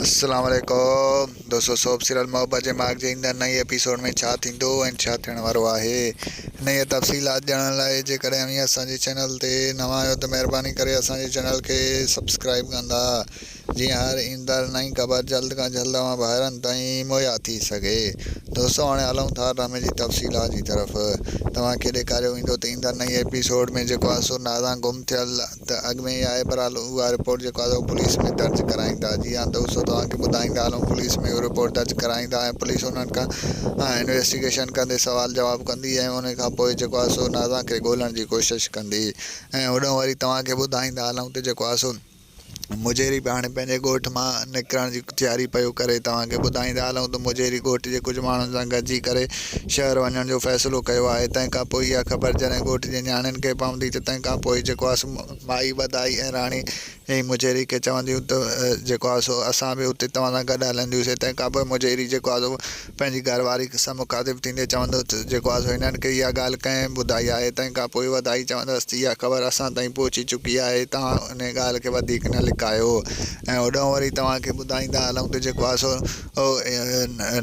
अस्सलाम वालेकुम दोस्तों, सोप सीरियल मोहब्बत जे माग जे ईंदड़ नई एपिसोड में छा थींदो ऐं छा थियण वारो आहे। नई तफ़सीलात ॼाणण लाइ जेकॾहिं अव्हीं असांजे चैनल ते नवां आहियो त महिरबानी करे असांजे चैनल खे सब्सक्राइब कंदा, जीअं हर ईंदड़ नई ख़बर जल्द खां जल्द अवां ॿाहिरनि ताईं मुहैया थी सघे। दोस्तों, हाणे हलूं था ड्रामे जी तफ़सीलात जी तरफ़। तव्हांखे ॾेखारियो वेंदो त ईंदड़ नई एपिसोड में जेको आहे सो नाज़ा गुम थियल त अॻु में ई आहे, बहरहाल उहा रिपोर्ट जेको आहे पुलिस में दर्ज कराईंदा। जी हाँ दोस्तों, तव्हांखे ॿुधाईंदा हलूं पुलिस में रिपोर्ट दर्ज कराईंदा ऐं पुलिस उन्हनि खां इन्वेस्टिगेशन कंदे सवाल जवाब कंदी ऐं उन खां पोइ जेको आहे सो नाज़ा खे ॻोल्हण जी कोशिशि कंदी। ऐं होॾां वरी तव्हांखे ॿुधाईंदा हलूं त जेको आहे सो मुजेरी बि हाणे पंहिंजे ॻोठ मां निकिरण जी तयारी पियो करे। तव्हांखे ॿुधाईंदा हलूं त मुजेरी ॻोठ जे कुझु माण्हुनि सां गॾिजी करे शहर वञण जो फ़ैसिलो कयो आहे। तंहिंखां पोइ इहा ख़बर जॾहिं ॻोठ जे नियाणियुनि खे पवंदी त तंहिंखां पोइ जेको आहे सो माई वधाई ऐं राणी ऐं मुजेरी खे चवंदियूं त जेको आहे सो असां बि हुते तव्हां सां गॾु हलंदियूंसीं। तंहिंखां पोइ मुजेरी जेको आहे सो पंहिंजी घरवारी सां मुखातिबु थींदे चवंदो त जेको आहे सो हिननि खे इहा ॻाल्हि कंहिं ॿुधाई आहे। तंहिंखां पोइ वधाई चवंदसि त इहा ख़बर असां ताईं पहुची चुकी आहे, तव्हां इन ॻाल्हि खे वधीक न लिकायो। ऐं होॾां वरी तव्हांखे ॿुधाईंदा हलूं त जेको आहे सो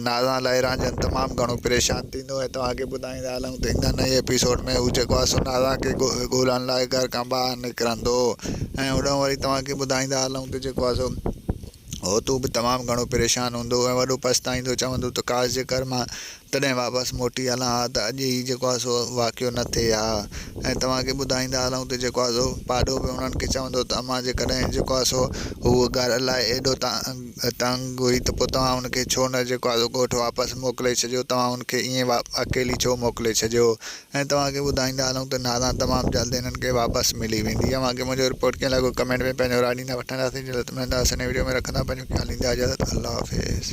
नाज़ा लहराजन तमामु घणो परेशान थींदो ऐं तव्हांखे ॿुधाईंदा हलूं त ईंदड़ नई एपिसोड में हू जेको आहे सो नाज़ा खे ॻोल्हण लाइ घर खां ॿाहिरि निकिरंदो। ऐं होॾां वरी तव्हांखे ॿुधाईंदा हलूं त जेको आहे सो हो तू बि तमामु घणो परेशान हूंदो ऐं वॾो पछताईंदो, चवंदो त काश जे कर मां तॾहिं वापसि मोटी हलां हा त अॼु ई जेको आहे सो वाक़ियो न थिए हा। ऐं तव्हांखे ॿुधाईंदा हलूं त जेको आहे सो पाॾो बि उन्हनि खे चवंदो त अमां जेकॾहिं जेको आहे सो हूअ घर लाइ एॾो तंग हुई त पोइ तव्हां हुनखे छो न जेको आहे सो ॻोठु वापसि मोकिले छॾियो, तव्हां हुनखे ईअं अकेली छो मोकिले छॾियो। ऐं तव्हांखे ॿुधाईंदा हलूं त नाज़ा तमामु जल्द हिननि खे वापसि मिली वेंदी। तव्हांखे मुंहिंजो रिपोर्ट कीअं लॻो कमेंट में पंहिंजो राय ॾींदा। वठंदासीं जल्द मिलंदासीं नई वीडियो में। रखंदा पंहिंजो ख़्यालु, ॾींदा इजाज़त। अल्लाह हाफ़िज़।